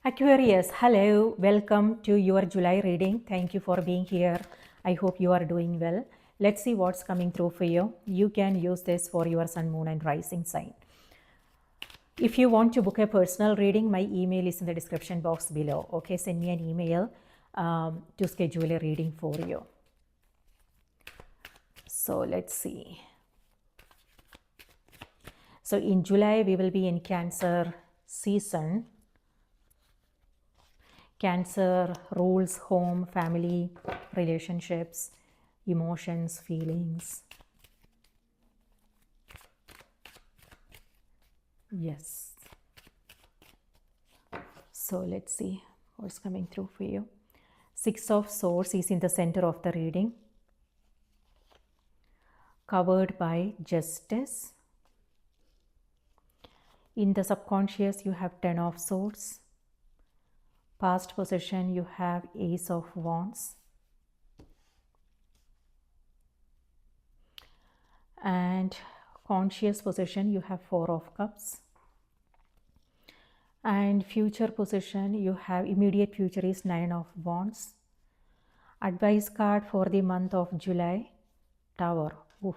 Aquarius, hello, welcome to your July reading. Thank you for being here. I hope you are doing well. Let's see what's coming through for you. You can use this for your sun, moon, and rising sign. If you want to book a personal reading, my email is in the description box below. Okay, send me an email to schedule a reading for you. So let's see. So in July, we will be in Cancer season. Cancer rules home, family, relationships, emotions, feelings. Yes. So let's see what's coming through for you. Six of Swords is in the center of the reading, covered by Justice. In the subconscious, you have Ten of Swords. Past position, you have Ace of Wands. And conscious position, you have Four of Cups. And future position, you have immediate future is Nine of Wands. Advice card for the month of July, Tower. Oof.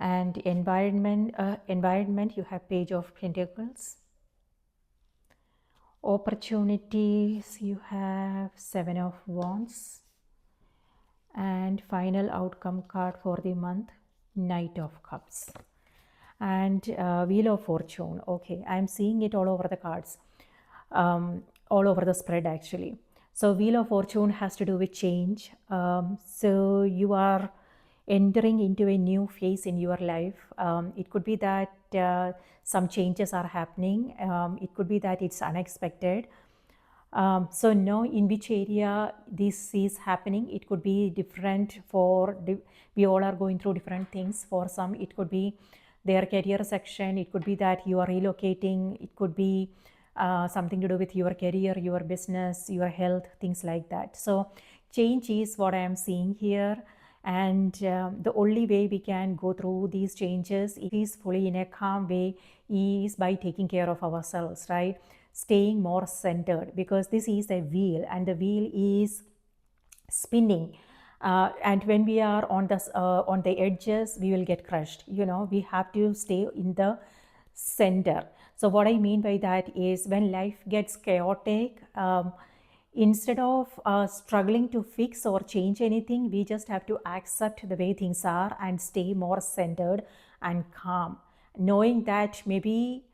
And environment, you have Page of Pentacles. Opportunities, you have Seven of Wands. And final outcome card for the month, Knight of Cups. And Wheel of Fortune. Okay, I'm seeing it all over the cards, all over the spread actually. So Wheel of Fortune has to do with change. So you are entering into a new phase in your life. It could be that some changes are happening. It could be that it's unexpected. So know in which area this is happening. It could be different for, we all are going through different things. For some, it could be their career section. It could be that you are relocating. It could be something to do with your career, your business, your health, things like that. So change is what I am seeing here. And the only way we can go through these changes peacefully in a calm way is by taking care of ourselves, right? Staying more centered, because this is a wheel and the wheel is spinning. And when we are on the edges, we will get crushed. We have to stay in the center. So what I mean by that is when life gets chaotic, instead of struggling to fix or change anything, we just have to accept the way things are and stay more centered and calm, knowing that maybe,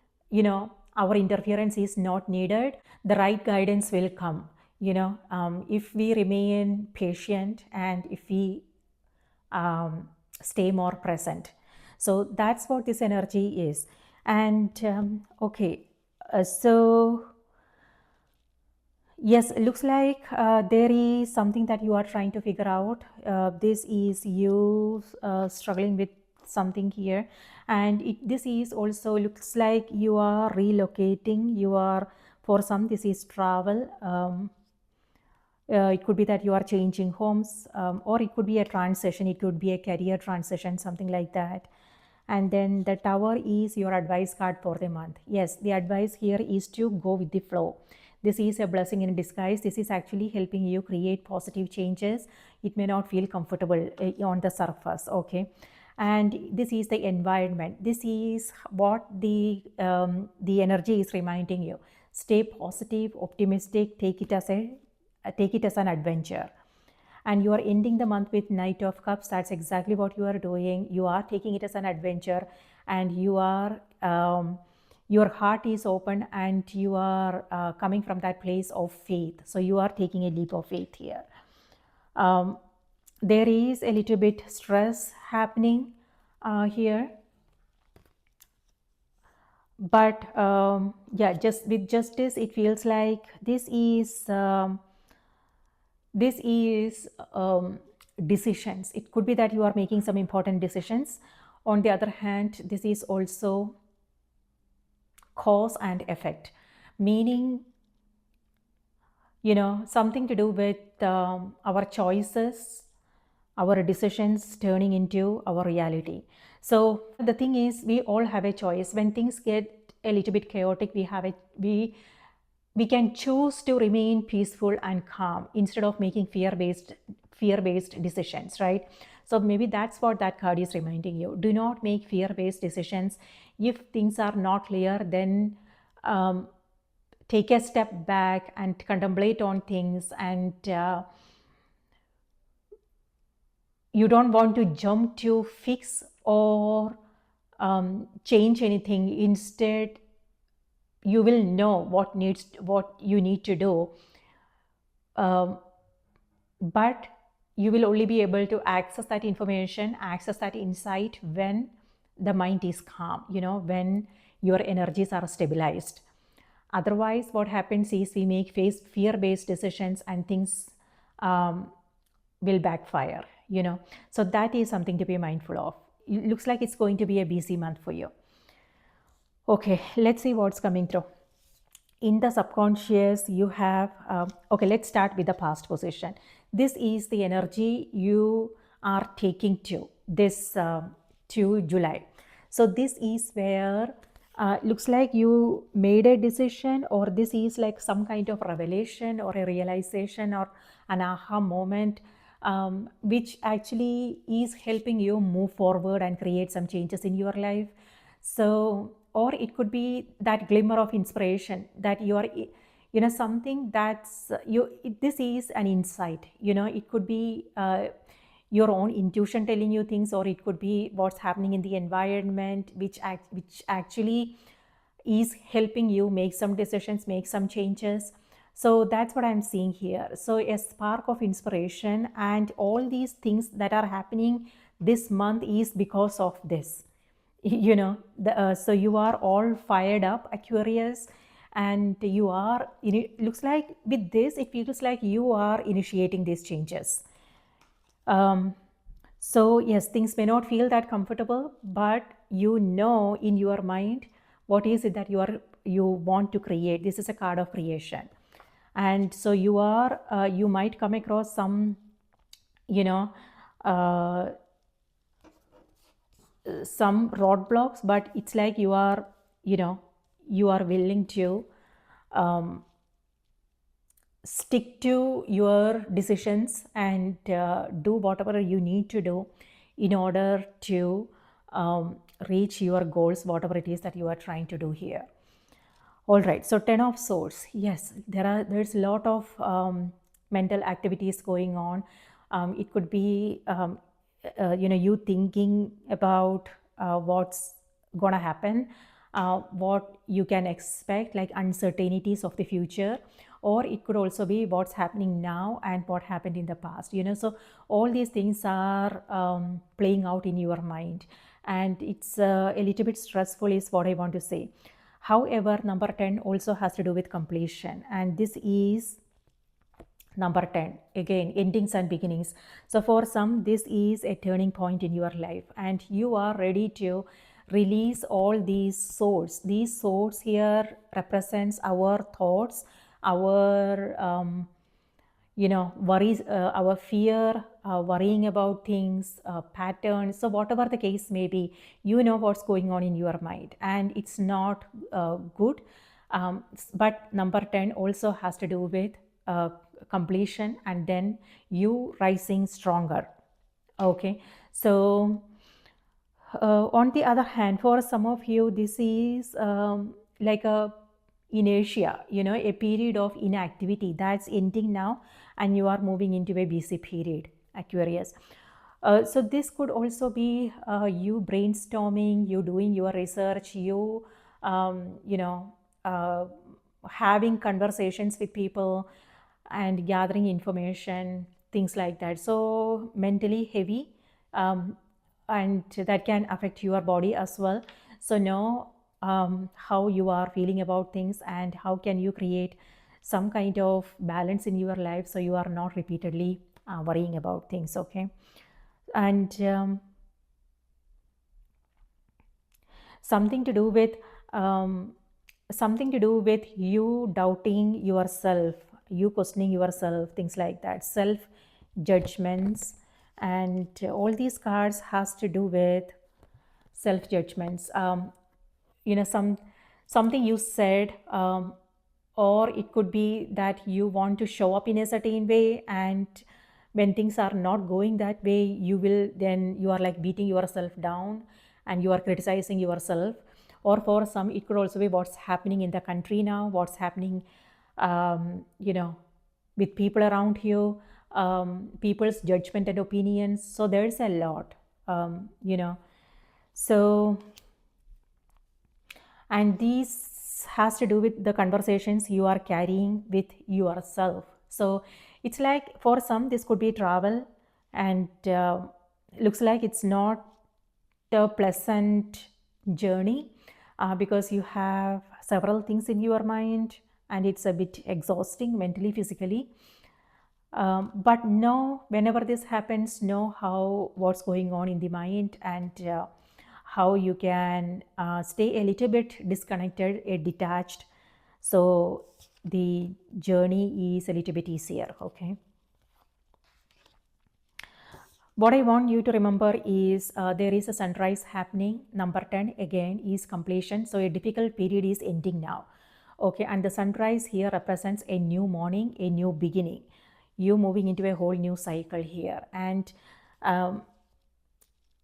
our interference is not needed. The right guidance will come, if we remain patient and if we stay more present. So that's what this energy is. And okay, so yes, it looks like there is something that you are trying to figure out. This is you struggling with something here, and this is also looks like you are relocating. For some, this is travel. It could be that you are changing homes, or it could be a transition. It could be a career transition, something like that. And then the Tower is your advice card for the month. Yes, the advice here is to go with the flow. This is a blessing in disguise. This is actually helping you create positive changes. It may not feel comfortable on the surface, okay? And this is the environment. This is what the energy is reminding you. Stay positive, optimistic, take it as an adventure. And you are ending the month with Knight of Cups. That's exactly what you are doing. You are taking it as an adventure, and you are your heart is open, and you are coming from that place of faith. So you are taking a leap of faith here. There is a little bit stress happening here, but yeah, just with Justice, it feels like this is decisions. It could be that you are making some important decisions. On the other hand, this is also cause and effect, meaning, something to do with our choices, our decisions turning into our reality. So the thing is, we all have a choice. When things get a little bit chaotic, we we can choose to remain peaceful and calm instead of making fear-based decisions, right? So maybe that's what that card is reminding you. Do not make fear-based decisions. If things are not clear, then take a step back and contemplate on things, and you don't want to jump to fix or change anything. Instead, you will know what you need to do, but you will only be able to access that information, access that insight when the mind is calm, when your energies are stabilized. Otherwise, what happens is we make fear-based decisions, and things will backfire, So that is something to be mindful of. It looks like it's going to be a busy month for you. Okay, let's see what's coming through. In the subconscious, you have, okay, let's start with the past position. This is the energy you are taking to this to July. So this is where looks like you made a decision, or this is like some kind of revelation or a realization or an aha moment, which actually is helping you move forward and create some changes in your life. So, or it could be that glimmer of inspiration that you are, something that's this is an insight, it could be your own intuition telling you things, or it could be what's happening in the environment, which actually is helping you make some decisions, make some changes. So that's what I'm seeing here. So a spark of inspiration, and all these things that are happening this month is because of this. So you are all fired up, Aquarius, and you are, it looks like with this, it feels like you are initiating these changes. So yes, things may not feel that comfortable, but in your mind what is it that you want to create. This is a card of creation, and so you might come across some some roadblocks, but it's like you are willing to stick to your decisions and do whatever you need to do in order to reach your goals, whatever it is that you are trying to do here. All right, so 10 of Swords. Yes, there's a lot of mental activities going on. It could be you thinking about what's gonna happen, what you can expect, like uncertainties of the future, or it could also be what's happening now and what happened in the past. So all these things are playing out in your mind, and it's a little bit stressful is what I want to say. However, number 10 also has to do with completion, and this is number 10, again, endings and beginnings. So for some, this is a turning point in your life, and you are ready to release all these swords. These swords here represents our thoughts, our worries, our fear, worrying about things, patterns. So whatever the case may be, what's going on in your mind, and it's not good. But number 10 also has to do with completion, and then you rising stronger. Okay, so on the other hand, for some of you, this is like a inertia, a period of inactivity that's ending now, and you are moving into a busy period, Aquarius. So this could also be you brainstorming, you doing your research, you having conversations with people and gathering information, things like that. So mentally heavy, and that can affect your body as well. So know how you are feeling about things, and how can you create some kind of balance in your life so you are not repeatedly worrying about things. Okay, and something to do with you doubting yourself, you questioning yourself, things like that, self judgments. And all these cards has to do with self judgments. Something you said, or it could be that you want to show up in a certain way, and when things are not going that way, you are like beating yourself down and you are criticizing yourself. Or for some, it could also be what's happening in the country now, what's happening with people around you, people's judgment and opinions. So there's a lot, so, and these has to do with the conversations you are carrying with yourself. So it's like for some this could be travel, and looks like it's not a pleasant journey, because you have several things in your mind and it's a bit exhausting mentally, physically. But know, whenever this happens, know what's going on in the mind, and how you can stay a little bit disconnected, detached, so the journey is a little bit easier. Okay. What I want you to remember is there is a sunrise happening. Number 10 again is completion. So a difficult period is ending now. Okay, and the sunrise here represents a new morning, a new beginning. You moving into a whole new cycle here. And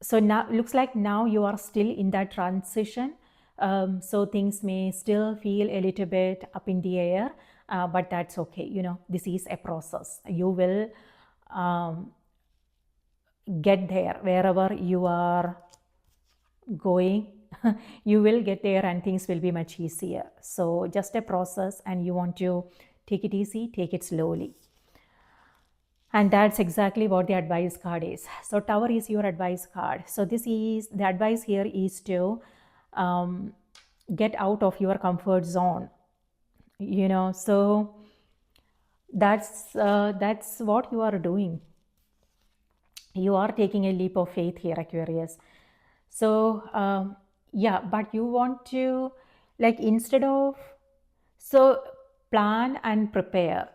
so now looks like now you are still in that transition. So things may still feel a little bit up in the air, but that's okay. This is a process. You will get there wherever you are going. You will get there and things will be much easier. So just a process, and you want to take it easy, take it slowly. And that's exactly what the advice card is. So Tower is your advice card. So this is the advice here is to get out of your comfort zone. So that's what you are doing. You are taking a leap of faith here, Aquarius. So yeah, but you want to, like, instead of, so plan and prepare.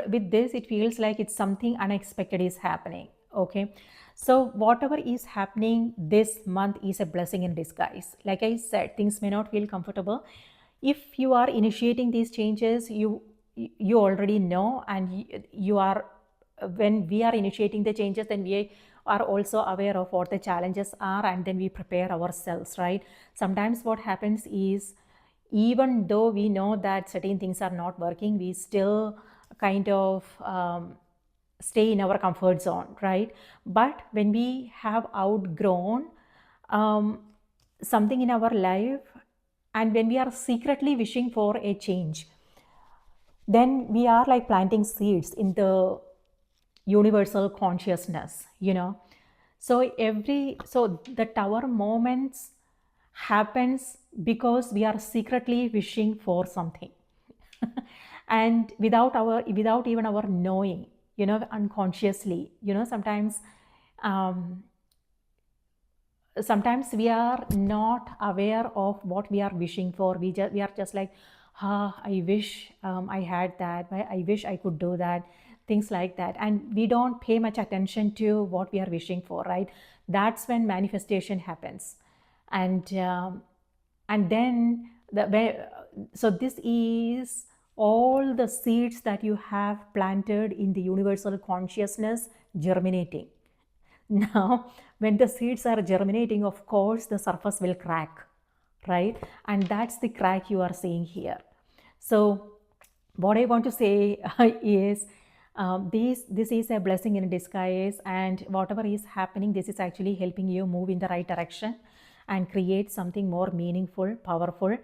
With this, it feels like it's something unexpected is happening. Okay, so whatever is happening this month is a blessing in disguise. Like I said, things may not feel comfortable. If you are initiating these changes, you already know, and you are, when we are initiating the changes, then we are also aware of what the challenges are, and then we prepare ourselves, right? Sometimes what happens is, even though we know that certain things are not working, we still kind of stay in our comfort zone, right? But when we have outgrown something in our life, and when we are secretly wishing for a change, then we are like planting seeds in the universal consciousness. So the Tower moments happens because we are secretly wishing for something. And without even our knowing, unconsciously, sometimes we are not aware of what we are wishing for. We are just like, I wish I had that, I wish I could do that, things like that, and we don't pay much attention to what we are wishing for, right? That's when manifestation happens. And then so this is all the seeds that you have planted in the universal consciousness germinating. Now, when the seeds are germinating, of course, the surface will crack, right? And that's the crack you are seeing here. So what I want to say is, this is a blessing in disguise, and whatever is happening, this is actually helping you move in the right direction and create something more meaningful, powerful.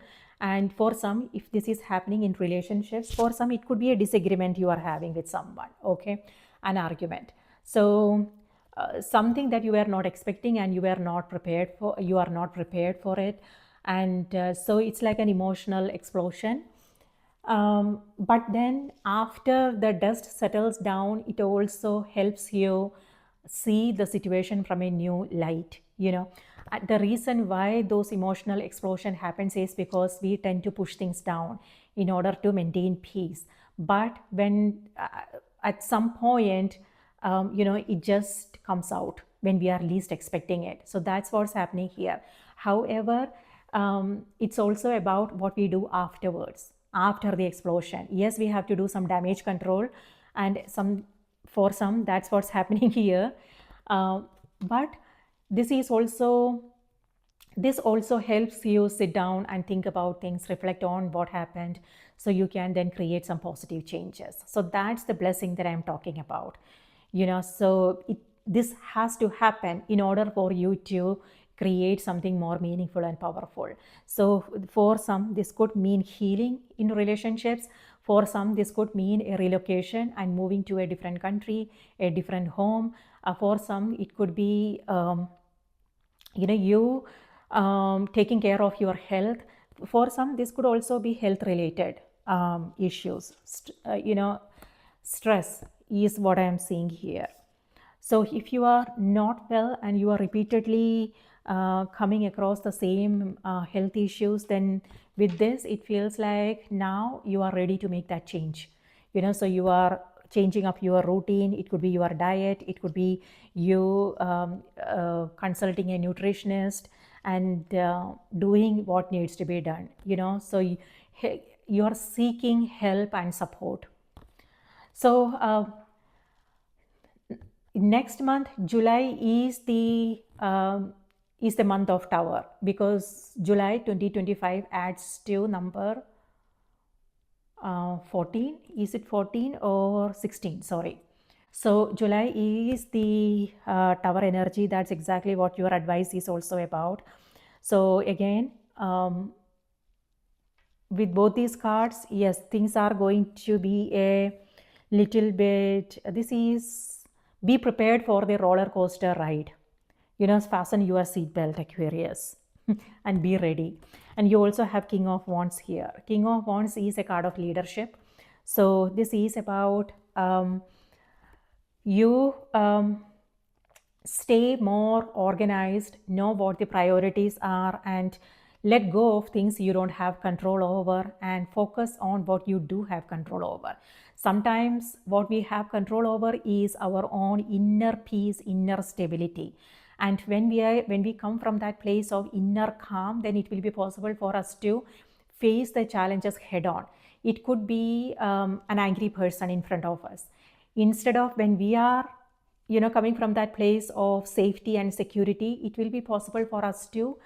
And for some, if this is happening in relationships, for some it could be a disagreement you are having with someone, okay, an argument. So something that you were not expecting and you are not prepared for it, and so it's like an emotional explosion. But then after the dust settles down, it also helps you see the situation from a new light. The reason why those emotional explosion happens is because we tend to push things down in order to maintain peace. But when at some point, it just comes out when we are least expecting it. So that's what's happening here. However, it's also about what we do afterwards. after the explosion. Yes, we have to do some damage control, and for some that's what's happening here. But this is also this also helps you sit down and think about things, reflect on what happened, so you can then create some positive changes. So that's the blessing that I'm talking about. So this has to happen in order for you to create something more meaningful and powerful. So for some, this could mean healing in relationships. For some, this could mean a relocation and moving to a different country, a different home. For some, it could be you taking care of your health. For some, this could also be health related issues. Stress is what I am seeing here. So if you are not well and you are repeatedly coming across the same health issues, then with this, it feels like now you are ready to make that change. So you are changing up your routine. It could be your diet. It could be you consulting a nutritionist and doing what needs to be done. So you are seeking help and support. So next month, July is the month of Tower, because July 2025 adds to number 14. Is it 14 or 16? Sorry. So July is the Tower energy. That's exactly what your advice is also about. So again, with both these cards, yes, things are going to be a little bit, this is, be prepared for the roller coaster ride. Fasten your seatbelt, Aquarius, and be ready. And you also have King of Wands here. King of Wands is a card of leadership. So this is about you stay more organized, know what the priorities are, and let go of things you don't have control over and focus on what you do have control over. Sometimes what we have control over is our own inner peace, inner stability. And when we come from that place of inner calm, then it will be possible for us to face the challenges head on. It could be an angry person in front of us. Instead of, when we are coming from that place of safety and security, it will be possible for us to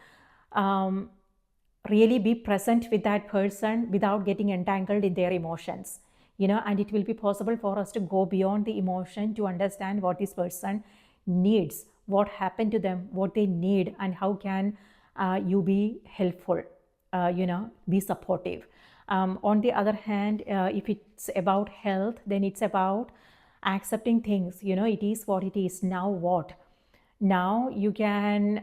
really be present with that person without getting entangled in their emotions. And it will be possible for us to go beyond the emotion to understand what this person needs, what happened to them, what they need, and how can you be helpful, be supportive. On the other hand, if it's about health, then it's about accepting things. It is what it is. Now what? Now you can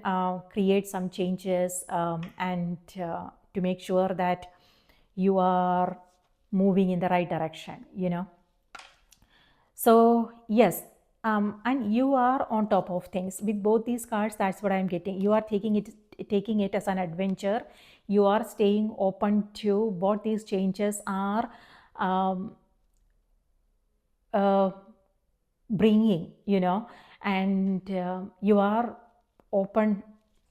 create some changes and to make sure that you are moving in the right direction. So yes, and you are on top of things with both these cards. That's what I'm getting. You are taking it as an adventure. You are staying open to what these changes are bringing, and you are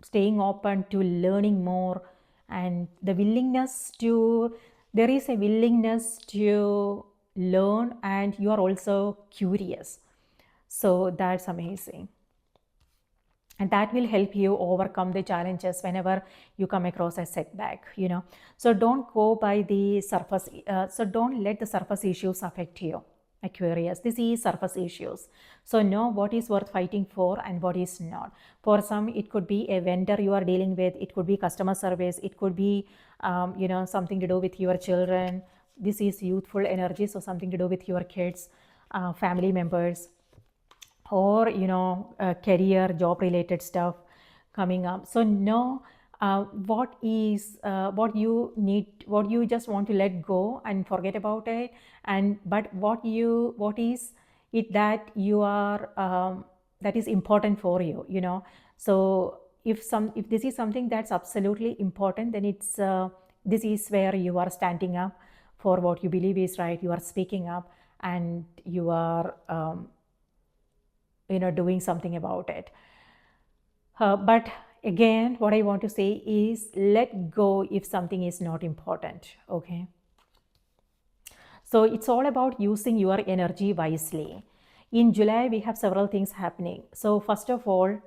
staying open to learning more, and there is a willingness to learn, and you are also curious. So that's amazing. And that will help you overcome the challenges whenever you come across a setback. So don't go by the surface. So don't let the surface issues affect you, Aquarius. This is surface issues. So know what is worth fighting for and what is not. For some, it could be a vendor you are dealing with. It could be customer service. It could be, something to do with your children. This is youthful energy. So something to do with your kids, family members, or career, job related stuff coming up. So know what you need, what you just want to let go and forget about it, but what is it that you are that is important for you. So if this is something that's absolutely important, then it's this is where you are standing up for what you believe is right. You are speaking up, and you are doing something about it. But again, what I want to say is, let go if something is not important. Okay. So it's all about using your energy wisely. In July, we have several things happening. So first of all,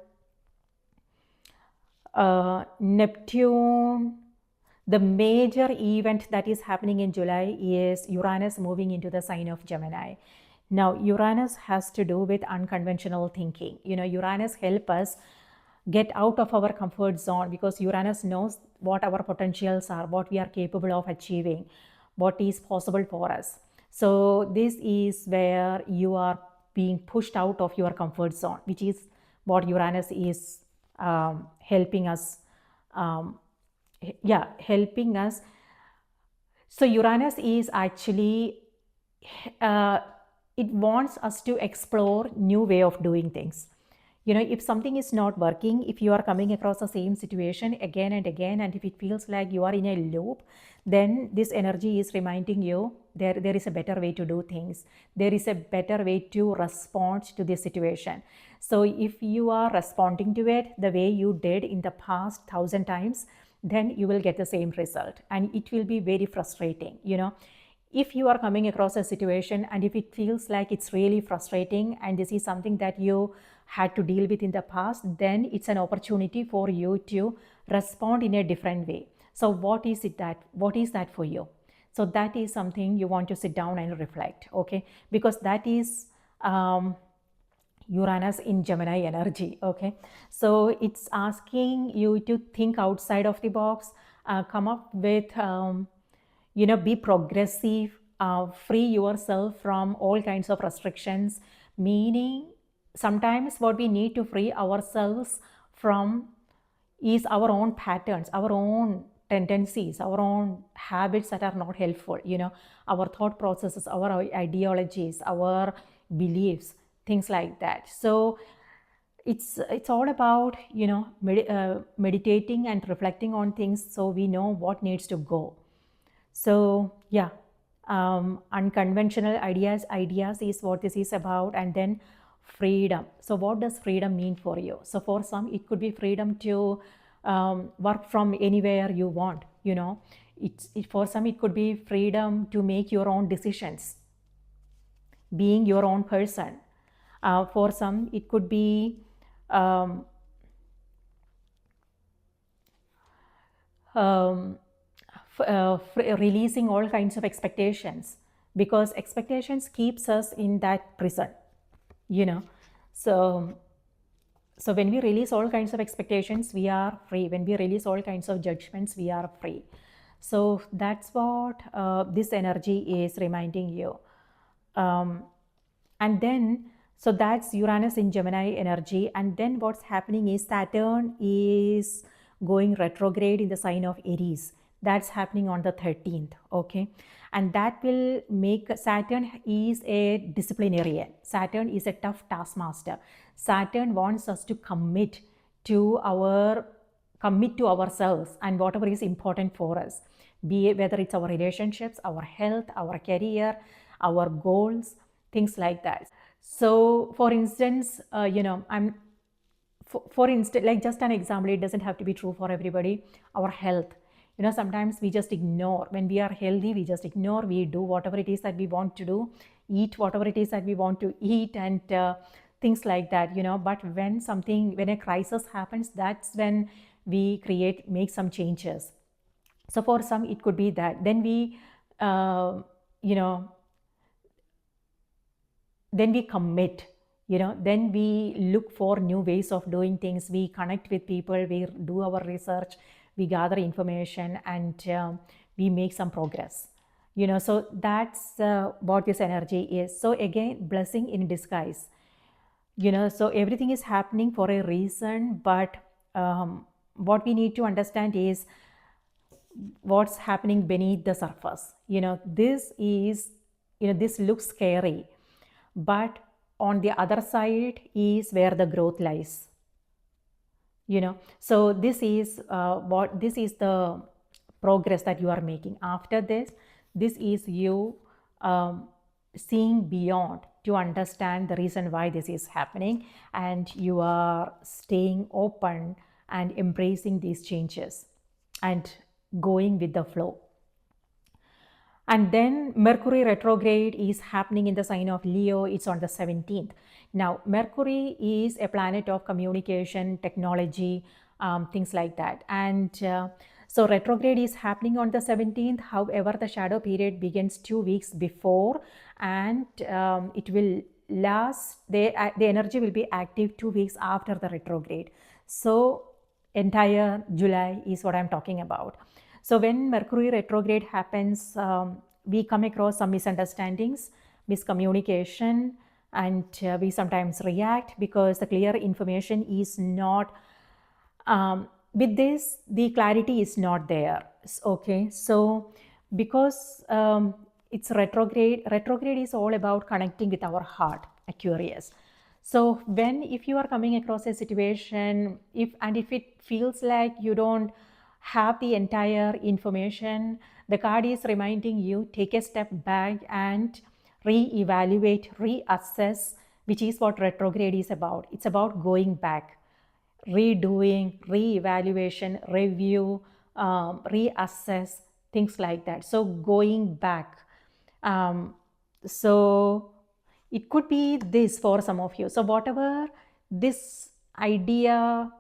Neptune, the major event that is happening in July is Uranus moving into the sign of Gemini. Now, Uranus has to do with unconventional thinking. Uranus help us get out of our comfort zone, because Uranus knows what our potentials are, what we are capable of achieving, what is possible for us. So this is where you are being pushed out of your comfort zone, which is what Uranus is helping us. Helping us. So Uranus is actually, it wants us to explore new way of doing things. If something is not working, if you are coming across the same situation again and again, and if it feels like you are in a loop, then this energy is reminding you there is a better way to do things. There is a better way to respond to this situation. So if you are responding to it the way you did in the past 1,000 times, then you will get the same result, and it will be very frustrating. If you are coming across a situation and if it feels like it's really frustrating and this is something that you had to deal with in the past, then it's an opportunity for you to respond in a different way. So what is that for you? So that is something you want to sit down and reflect, okay? Because that is Uranus in Gemini energy, okay? So it's asking you to think outside of the box, come up with, be progressive, free yourself from all kinds of restrictions, meaning sometimes what we need to free ourselves from is our own patterns, our own tendencies, our own habits that are not helpful, our thought processes, our ideologies, our beliefs, things like that. So it's all about, meditating and reflecting on things so we know what needs to go. So yeah, unconventional ideas is what this is about. And then freedom. So what does freedom mean for you? So for some, it could be freedom to work from anywhere you want. For some, it could be freedom to make your own decisions, being your own person. For some, it could be releasing all kinds of expectations, because expectations keeps us in that prison. So when we release all kinds of expectations, we are free. When we release all kinds of judgments, we are free. So that's what this energy is reminding you. And then, so that's Uranus in Gemini energy. And then what's happening is Saturn is going retrograde in the sign of Aries. That's happening on the 13th, okay? And that will make, Saturn is a disciplinarian. Saturn is a tough taskmaster. Saturn wants us to commit to ourselves and whatever is important for us, be it whether it's our relationships, our health, our career, our goals, things like that. So for instance, for instance, like just an example, it doesn't have to be true for everybody. Our health, sometimes we just ignore. When we are healthy, we just ignore. We do whatever it is that we want to do, eat whatever it is that we want to eat, and things like that, But when a crisis happens, that's when we make some changes. So for some, it could be that. Then we, then we commit, then we look for new ways of doing things. We connect with people, we do our research, we gather information, and we make some progress. So that's what this energy is. So again, blessing in disguise. So everything is happening for a reason, but what we need to understand is what's happening beneath the surface. This looks scary, but on the other side is where the growth lies. So this is the progress that you are making. After this is you seeing beyond to understand the reason why this is happening, and you are staying open and embracing these changes and going with the flow. And then Mercury retrograde is happening in the sign of Leo. It's on the 17th. Now, Mercury is a planet of communication, technology, things like that. And so retrograde is happening on the 17th. However, the shadow period begins 2 weeks before, and it will last, the energy will be active 2 weeks after the retrograde. So entire July is what I'm talking about. So when Mercury retrograde happens, we come across some misunderstandings, miscommunication, and we sometimes react because the clear information is not, with this, the clarity is not there. Okay, so because it's retrograde is all about connecting with our heart, Aquarius. So if you are coming across a situation, if it feels like you don't have the entire information, the card is reminding you, take a step back and re-evaluate, reassess, which is what retrograde is about. It's about going back, redoing, re-evaluation, review, reassess, things like that. So going back. So it could be this for some of you. So whatever this idea,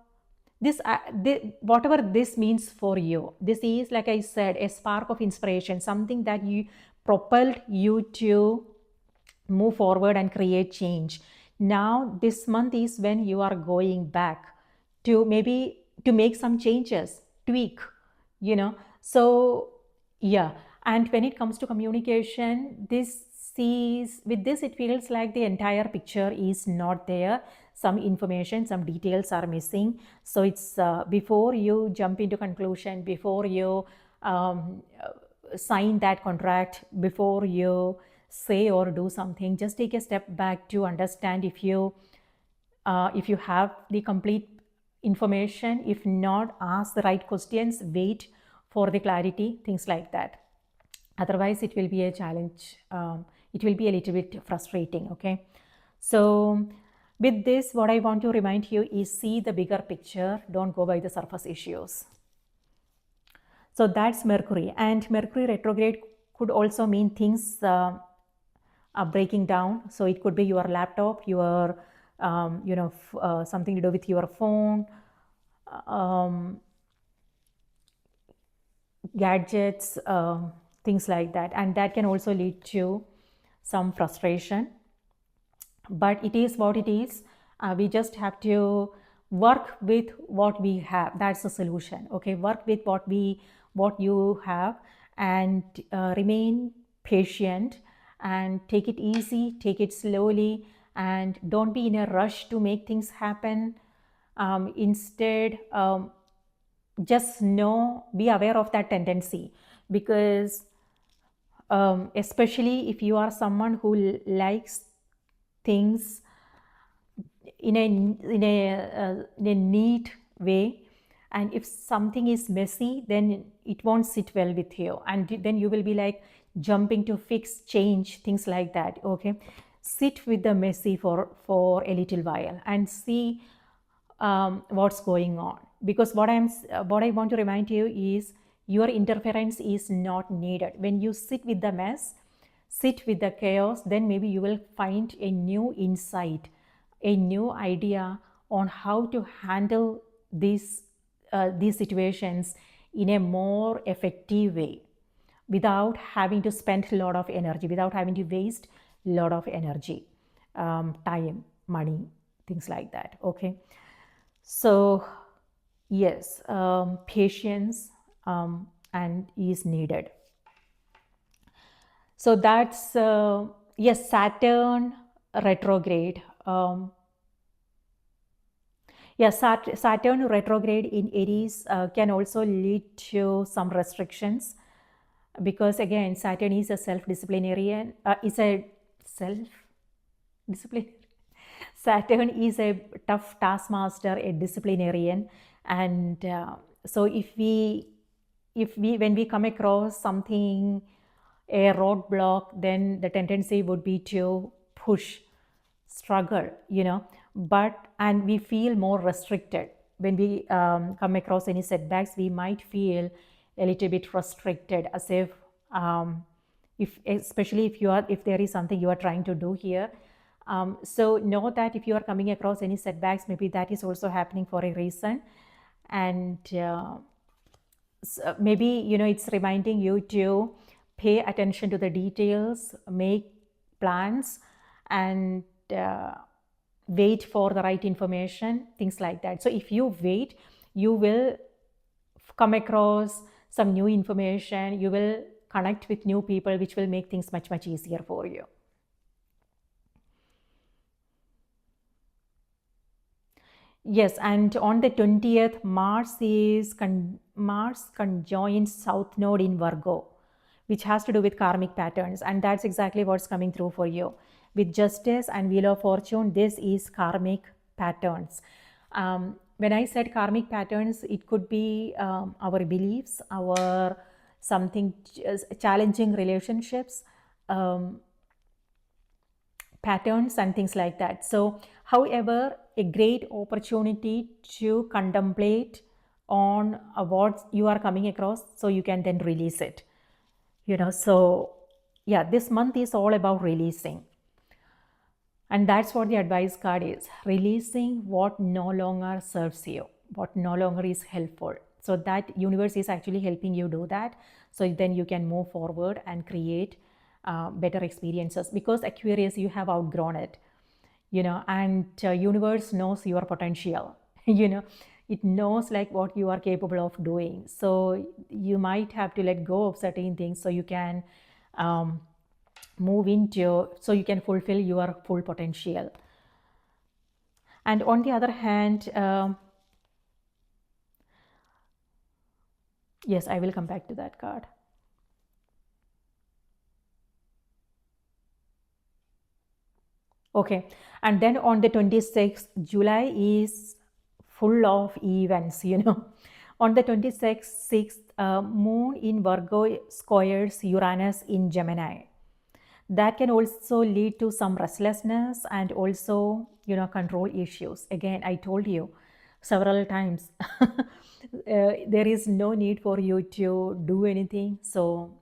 whatever this means for you, this is, like I said, a spark of inspiration, something that you propelled you to move forward and create change. Now this month is when you are going back to maybe to make some changes, tweak, so yeah. And when it comes to communication, with this it feels like the entire picture is not there. Some information, some details are missing. So it's before you jump into conclusion, before you sign that contract, before you say or do something, just take a step back to understand if you have the complete information. If not, ask the right questions, wait for the clarity, things like that. Otherwise it will be a challenge. It will be a little bit frustrating. Okay, so with this, what I want to remind you is, see the bigger picture, don't go by the surface issues. So that's Mercury. And Mercury retrograde could also mean things are breaking down. So it could be your laptop, your something to do with your phone, gadgets, things like that. And that can also lead to some frustration. But it is what it is. We just have to work with what we have. That's the solution. Okay, work with what you have, and remain patient and take it easy, take it slowly, and don't be in a rush to make things happen. Instead, just be aware of that tendency, because especially if you are someone who likes things in a neat way, and if something is messy, then it won't sit well with you, and then you will be like jumping to fix, change, things like that. Okay, sit with the messy for a little while and see what's going on, because what I want to remind you is, your interference is not needed. When you sit with the mess, sit with the chaos, then maybe you will find a new insight, a new idea on how to handle these situations in a more effective way, without having to spend a lot of energy, without having to waste a lot of energy, time, money, things like that. Okay, so yes, patience and is needed. So that's yes, Saturn retrograde. Saturn retrograde in Aries can also lead to some restrictions, because again, Saturn is a self-disciplinarian, Saturn is a tough taskmaster, a disciplinarian, and so when we come across something, a roadblock, then the tendency would be to push, struggle, and we feel more restricted. When we come across any setbacks, we might feel a little bit restricted, as if especially if there is something you are trying to do here. So know that if you are coming across any setbacks, maybe that is also happening for a reason. And so maybe, it's reminding you to pay attention to the details, make plans, and wait for the right information, things like that. So if you wait, you will come across some new information, you will connect with new people, which will make things much, much easier for you. Yes, and on the 20th, Mars conjoins South Node in Virgo, which has to do with karmic patterns, and that's exactly what's coming through for you. With Justice and Wheel of Fortune, this is karmic patterns. When I said karmic patterns, it could be our beliefs, our something challenging relationships, patterns and things like that. So, however, a great opportunity to contemplate on what you are coming across so you can then release it. So yeah, this month is all about releasing. And that's what the advice card is, releasing what no longer serves you, what no longer is helpful. So that universe is actually helping you do that. So then you can move forward and create better experiences, because Aquarius, you have outgrown it, and universe knows your potential. It knows like what you are capable of doing. So you might have to let go of certain things so you can move into, so you can fulfill your full potential. And on the other hand, yes, I will come back to that card. Okay, and then on the 26th, July is full of events, On the 26th, Moon in Virgo squares Uranus in Gemini. That can also lead to some restlessness and also, control issues. Again, I told you several times, there is no need for you to do anything. So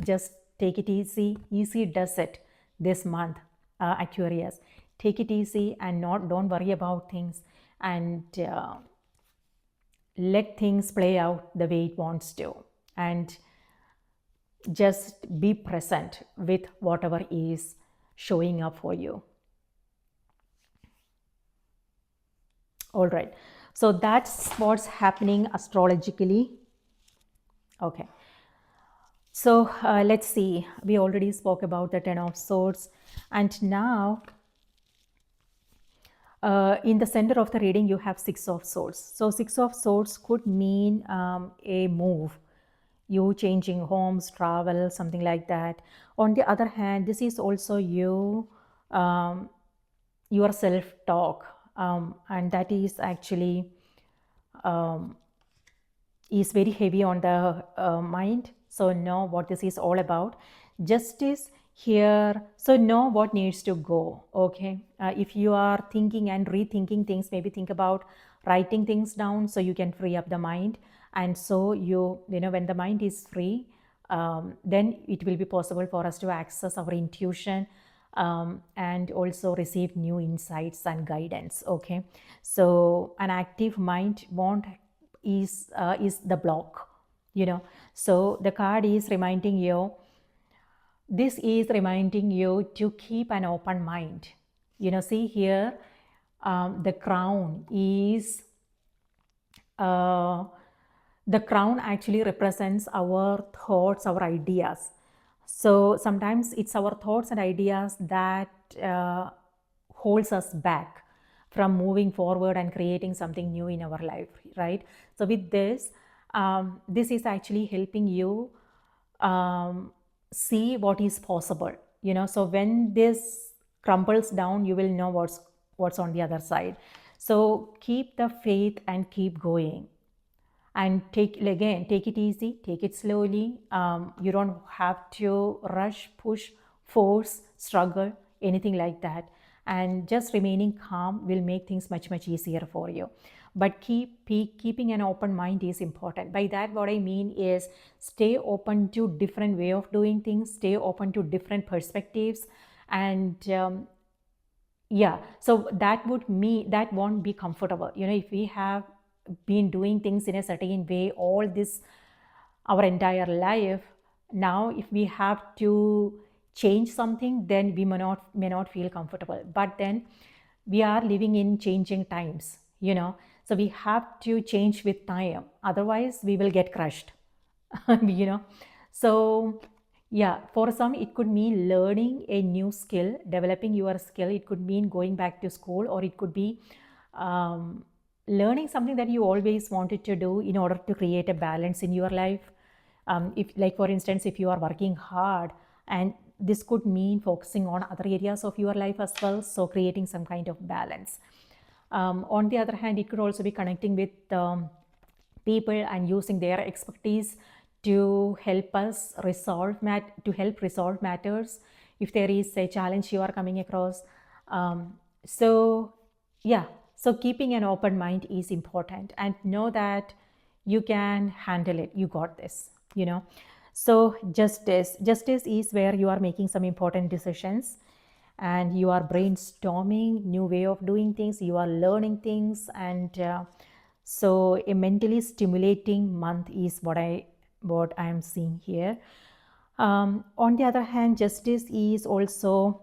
just take it easy. Easy does it this month, Aquarius. Take it easy and don't worry about things, and let things play out the way it wants to, and just be present with whatever is showing up for you. All right, so that's what's happening astrologically. Okay, so let's see, we already spoke about the 10 of Swords, and now in the center of the reading you have 6 of Swords. So 6 of Swords could mean a move, you changing homes, travel, something like that. On the other hand, this is also you, your self-talk, and that is actually is very heavy on the mind. So know what this is all about. Justice here, so know what needs to go. Okay, if you are thinking and rethinking things, maybe think about writing things down so you can free up the mind. And so when the mind is free, then it will be possible for us to access our intuition, and also receive new insights and guidance. Okay, so an active mind is the block, so the card is reminding you, this is reminding you to keep an open mind. See here, the crown is the crown actually represents our thoughts, our ideas. So sometimes it's our thoughts and ideas that holds us back from moving forward and creating something new in our life, right? So with this, this is actually helping you see what is possible, so when this crumbles down, you will know what's on the other side. So keep the faith and keep going, and take it easy, take it slowly. You don't have to rush, push, force, struggle, anything like that. And just remaining calm will make things much, much easier for you. but keeping an open mind is important. By that, what I mean is stay open to different way of doing things, stay open to different perspectives, and yeah, so that won't be comfortable. If we have been doing things in a certain way all this our entire life, now if we have to change something, then we may not feel comfortable. But then we are living in changing times, so we have to change with time, otherwise we will get crushed. you know so yeah, for some it could mean learning a new skill, developing your skill. It could mean going back to school, or it could be learning something that you always wanted to do in order to create a balance in your life. If, like for instance, if you are working hard, and this could mean focusing on other areas of your life as well, so creating some kind of balance. On the other hand, it could also be connecting with people and using their expertise to help resolve matters if there is a challenge you are coming across. So yeah, so keeping an open mind is important, and know that you can handle it. You got this. So justice is where you are making some important decisions, and you are brainstorming new way of doing things, you are learning things, and so a mentally stimulating month is what I am seeing here. On the other hand, justice is also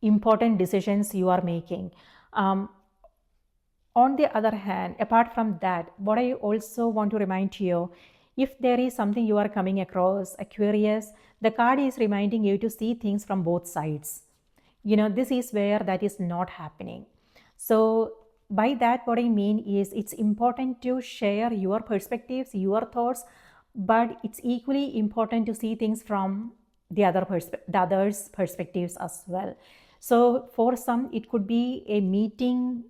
important decisions you are making. On the other hand, apart from that, what I also want to remind you, if there is something you are coming across, Aquarius, the card is reminding you to see things from both sides. This is where that is not happening. So by that, what I mean is it's important to share your perspectives, your thoughts, but it's equally important to see things from the other's perspectives as well. So for some, it could be a meeting,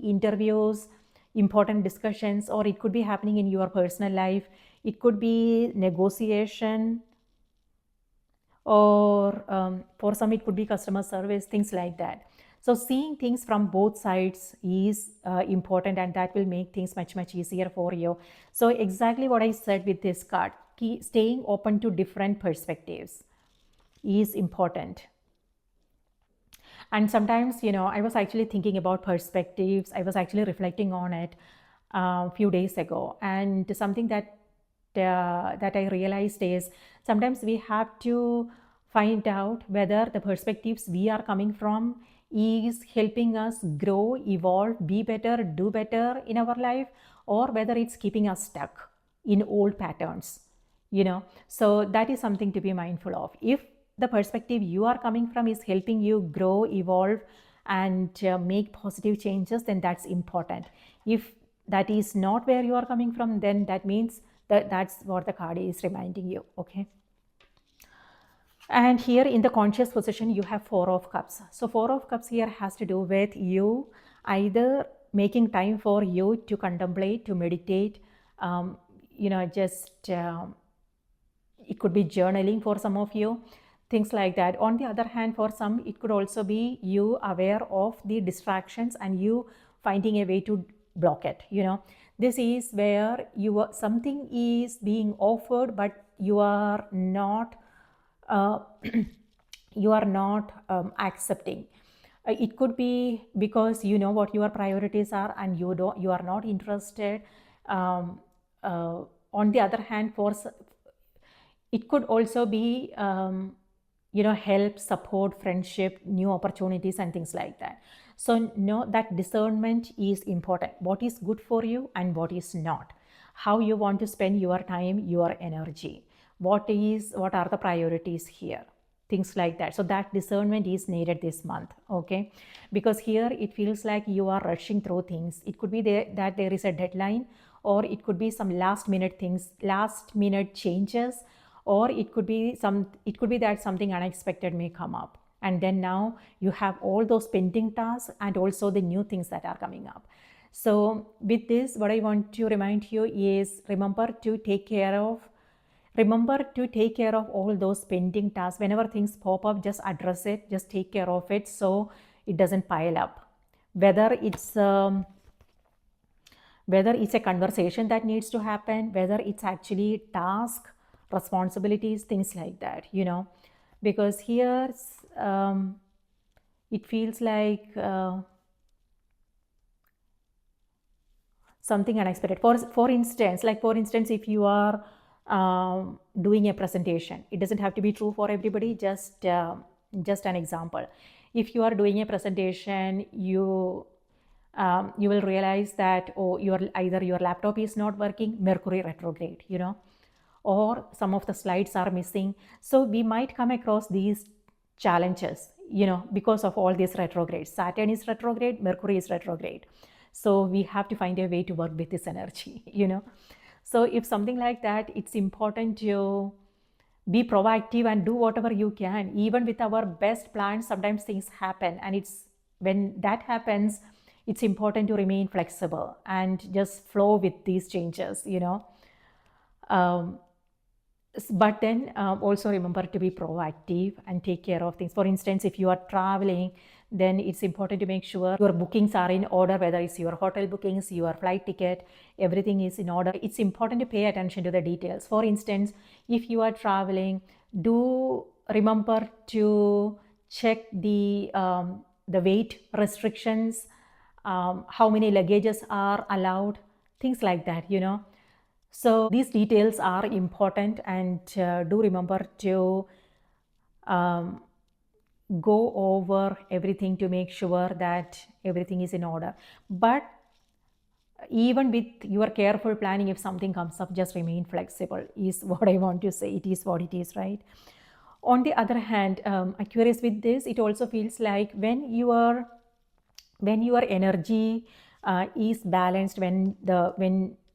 interviews, important discussions, or it could be happening in your personal life. It could be negotiation, or for some it could be customer service, things like that. So seeing things from both sides is important, and that will make things much easier for you. So exactly what I said with this card, staying open to different perspectives is important. And sometimes, I was actually thinking about perspectives. I was actually reflecting on it a few days ago, and something that I realized is sometimes we have to find out whether the perspectives we are coming from is helping us grow, evolve, be better, do better in our life, or whether it's keeping us stuck in old patterns. So that is something to be mindful of. If the perspective you are coming from is helping you grow, evolve, and make positive changes, then that's important. If that is not where you are coming from, then that means that's what the card is reminding you. Okay. And here in the conscious position, you have Four of Cups. So Four of Cups here has to do with you either making time for you to contemplate, to meditate, it could be journaling for some of you, things like that. On the other hand, for some, it could also be you aware of the distractions and you finding a way to block it. This is where something is being offered, but you are not accepting. It could be because you know what your priorities are and you are not interested. On the other hand, it could also be help, support, friendship, new opportunities, and things like that. So know that discernment is important. What is good for you and what is not. How you want to spend your time, your energy. What are the priorities here? Things like that. So that discernment is needed this month, okay? Because here it feels like you are rushing through things. It could be that there is a deadline, or it could be some last minute things, last minute changes, or it could be that something unexpected may come up, and then now you have all those pending tasks and also the new things that are coming up. So with this, what I want to remind you is remember to take care of, remember to take care of all those pending tasks. Whenever things pop up, just address it, just take care of it so it doesn't pile up. Whether it's a conversation that needs to happen, whether it's actually task, responsibilities, things like that, because here it feels like something unexpected. For instance, if you are doing a presentation, it doesn't have to be true for everybody, just an example. If you are doing a presentation, you will realize that either your laptop is not working, Mercury retrograde, or some of the slides are missing. So we might come across these challenges, because of all these retrogrades. Saturn is retrograde, Mercury is retrograde. So we have to find a way to work with this energy, So if something like that, it's important to be proactive and do whatever you can. Even with our best plans, sometimes things happen, and when that happens, it's important to remain flexible and just flow with these changes, but then also remember to be proactive and take care of things. For instance, if you are traveling, then it's important to make sure your bookings are in order, whether it's your hotel bookings, your flight ticket, everything is in order. It's important to pay attention to the details. For instance, if you are traveling, do remember to check the weight restrictions, how many luggages are allowed, things like that, So these details are important, and do remember to go over everything to make sure that everything is in order. But even with your careful planning, if something comes up, just remain flexible, is what I want to say. It is what it is, right? On the other hand, Aquarius, with this, it also feels like when your energy is balanced, when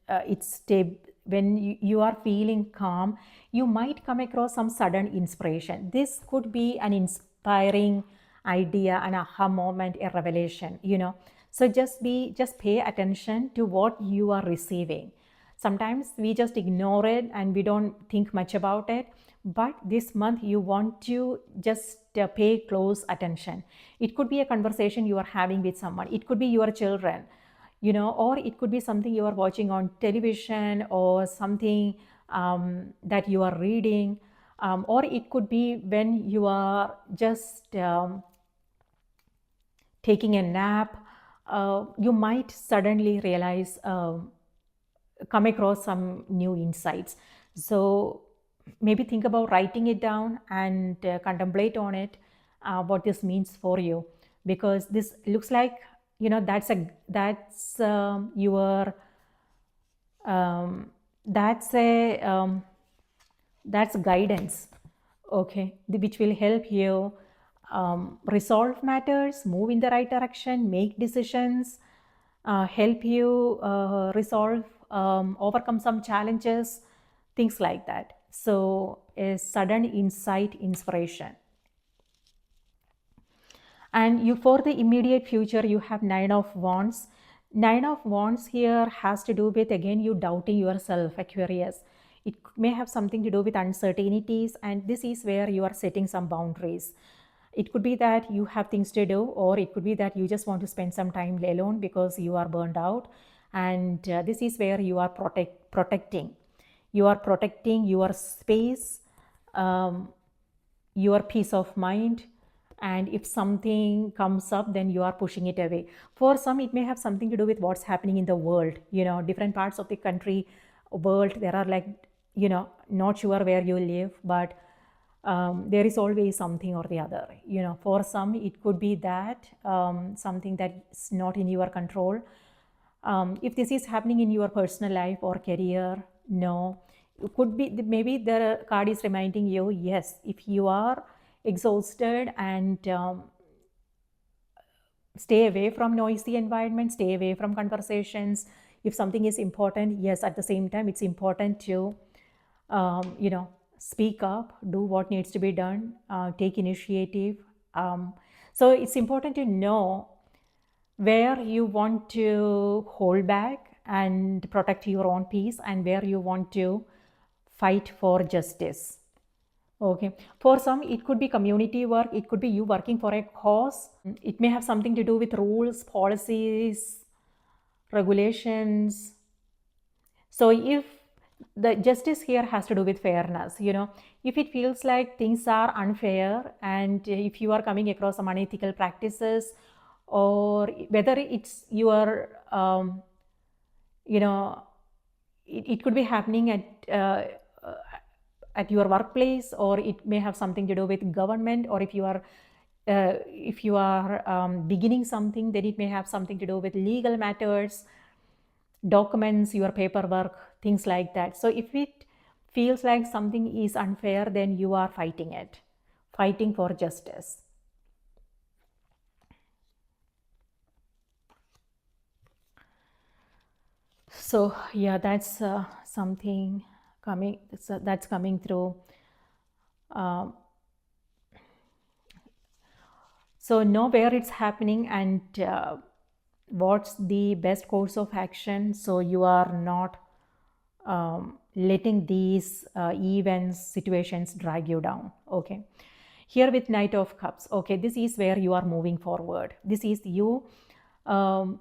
it's stable, when you are feeling calm, you might come across some sudden inspiration. This could be an inspiring idea, an aha moment, a revelation, So just pay attention to what you are receiving. Sometimes we just ignore it and we don't think much about it. But this month you want to just pay close attention. It could be a conversation you are having with someone. It could be your children, or it could be something you are watching on television, or something that you are reading, or it could be when you are just taking a nap. You might suddenly realize, come across some new insights. So maybe think about writing it down and contemplate on it, what this means for you, because this looks like, that's guidance, okay, which will help you resolve matters, move in the right direction, make decisions, help you resolve, overcome some challenges, things like that. So a sudden insight, inspiration. And for the immediate future, you have 9 of Wands. 9 of Wands here has to do with, again, you doubting yourself, Aquarius. It may have something to do with uncertainties, and this is where you are setting some boundaries. It could be that you have things to do, or it could be that you just want to spend some time alone because you are burned out. And this is where you are protecting. You are protecting your space, your peace of mind. And if something comes up, then you are pushing it away. For some, it may have something to do with what's happening in the world. Different parts of the country, world, there are not sure where you live, but there is always something or the other. For some, it could be that something that's not in your control. If this is happening in your personal life or career, no. It could be, maybe the card is reminding you, yes, if you are exhausted, and stay away from noisy environments, stay away from conversations. If something is important, yes, at the same time, it's important to, speak up, do what needs to be done, take initiative. So it's important to know where you want to hold back and protect your own peace, and where you want to fight for justice. Okay, for some it could be community work, it could be you working for a cause, it may have something to do with rules, policies, regulations. So if the justice here has to do with fairness, if it feels like things are unfair, and if you are coming across some unethical practices, or whether it's your it could be happening at your workplace, or it may have something to do with government, or if you are beginning something, then it may have something to do with legal matters, documents, your paperwork, things like that. So if it feels like something is unfair, then you are fighting for justice. So yeah, that's something coming, that's coming through. So know where it's happening, and what's the best course of action, so you are not letting these events, situations drag you down. Okay, here with Knight of Cups, okay, this is where you are moving forward. This is you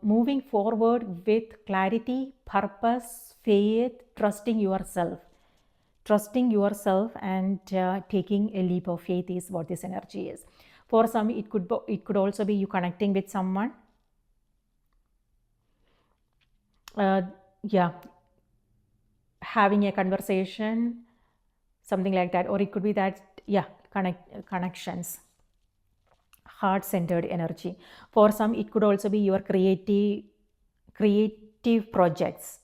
moving forward with clarity, purpose, faith, trusting yourself, and taking a leap of faith is what this energy is. For some, it could also be you connecting with someone. Yeah, having a conversation, something like that. Or it could be that, yeah, connections, heart-centered energy. For some, it could also be your creative projects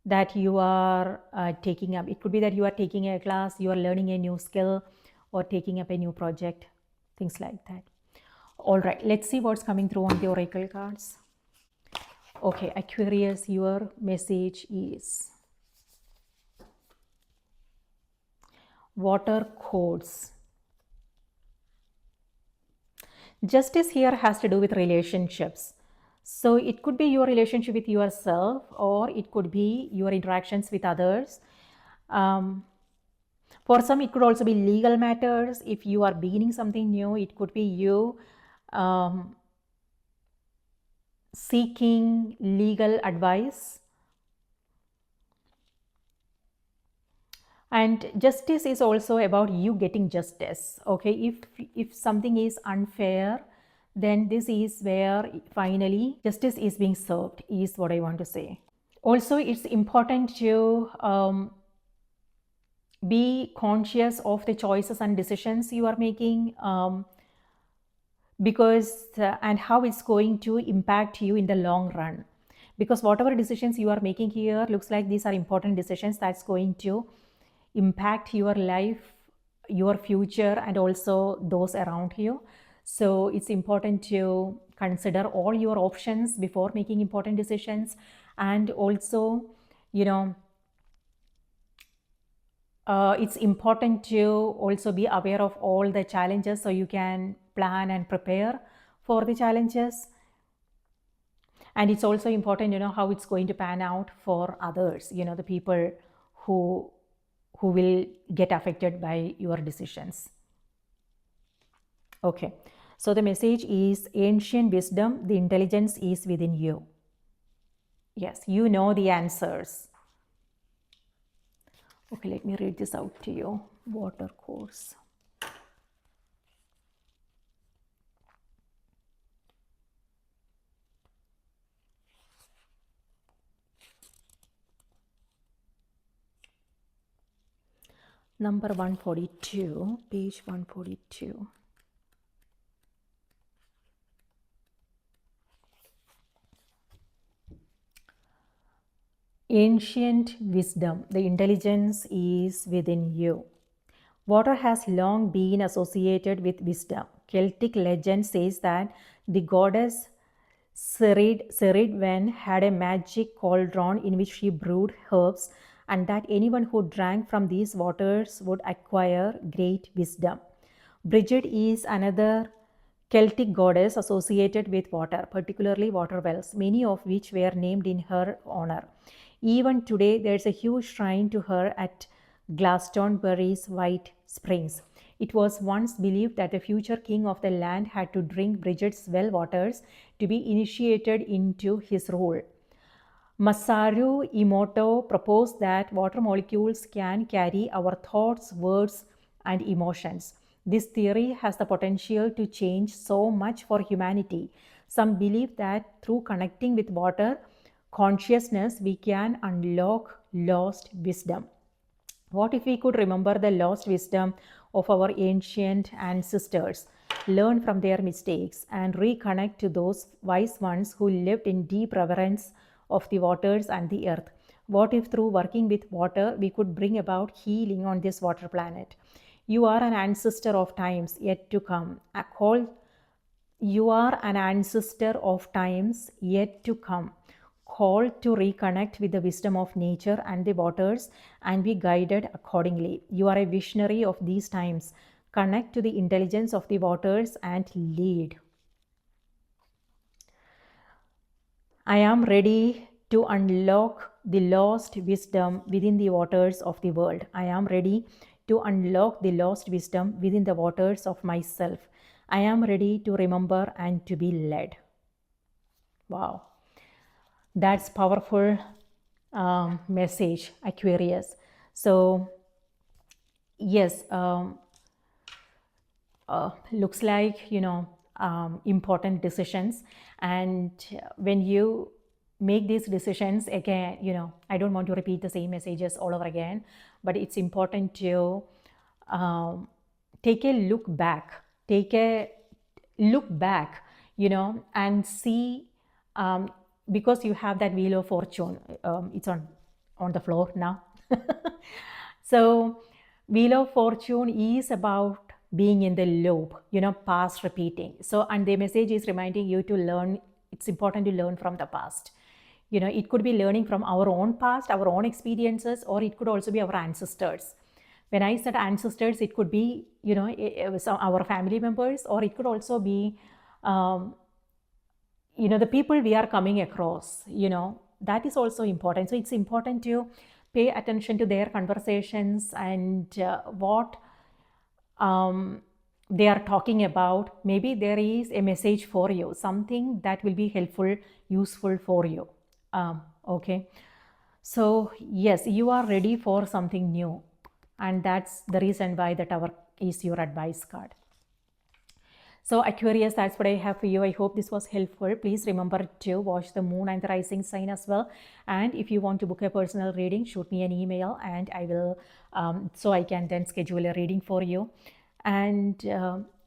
that you are taking up. It could be that you are taking a class, you are learning a new skill, or taking up a new project, things like that. All right, let's see what's coming through on the oracle cards. Okay, Aquarius, your message is water codes. Justice here has to do with relationships. So it could be your relationship with yourself, or it could be your interactions with others. For some, it could also be legal matters. If you are beginning something new, it could be you seeking legal advice. And justice is also about you getting justice. Okay, if something is unfair, then this is where finally justice is being served, is what I want to say. Also, it's important to be conscious of the choices and decisions you are making, because and how it's going to impact you in the long run. Because whatever decisions you are making here, looks like these are important decisions that's going to impact your life, your future, and also those around you. So it's important to consider all your options before making important decisions. And also, it's important to also be aware of all the challenges, so you can plan and prepare for the challenges. And it's also important, how it's going to pan out for others, the people who will get affected by your decisions. Okay, so the message is ancient wisdom, the intelligence is within you. Yes, you know the answers. Okay, let me read this out to you. Water course. Number 142, page 142. Ancient wisdom, the intelligence is within you. Water has long been associated with wisdom. Celtic legend says that the goddess Ceridwen had a magic cauldron in which she brewed herbs, and that anyone who drank from these waters would acquire great wisdom. Bridget is another Celtic goddess associated with water, particularly water wells, many of which were named in her honor. Even today, there's a huge shrine to her at Glastonbury's White Springs. It was once believed that the future king of the land had to drink Bridget's well waters to be initiated into his rule. Masaru Emoto proposed that water molecules can carry our thoughts, words, and emotions. This theory has the potential to change so much for humanity. Some believe that through connecting with water consciousness, we can unlock lost wisdom. What if we could remember the lost wisdom of our ancient ancestors, learn from their mistakes, and reconnect to those wise ones who lived in deep reverence of the waters and the earth? What if through working with water we could bring about healing on this water planet? You are an ancestor of times yet to come. You are an ancestor of times yet to come, called to reconnect with the wisdom of nature and the waters and be guided accordingly. You are a visionary of these times. Connect to the intelligence of the waters and lead. I am ready to unlock the lost wisdom within the waters of the world. I am ready to unlock the lost wisdom within the waters of myself. I am ready to remember and to be led. Wow. That's powerful message, Aquarius. So, yes, looks like, important decisions. And when you make these decisions, again, I don't want to repeat the same messages all over again, but it's important to take a look back, and see, because you have that wheel of fortune, it's on the floor now. So wheel of fortune is about being in the loop, past repeating. So, and the message is reminding you to learn. It's important to learn from the past. It could be learning from our own past, our own experiences, or it could also be our ancestors. When I said ancestors, it could be, our family members, or it could also be, the people we are coming across, that is also important. So it's important to pay attention to their conversations and what they are talking about. Maybe there is a message for you, something that will be helpful, useful for you. Okay. So yes, you are ready for something new. And that's the reason why the Tower is your advice card. So Aquarius, that's what I have for you. I hope this was helpful. Please remember to watch the moon and the rising sign as well. And if you want to book a personal reading, shoot me an email and I will, so I can then schedule a reading for you. And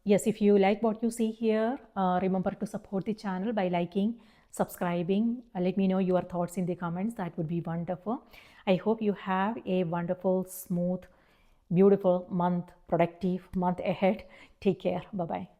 yes, if you like what you see here, remember to support the channel by liking, subscribing. Let me know your thoughts in the comments. That would be wonderful. I hope you have a wonderful, smooth, beautiful month, productive month ahead. Take care. Bye-bye.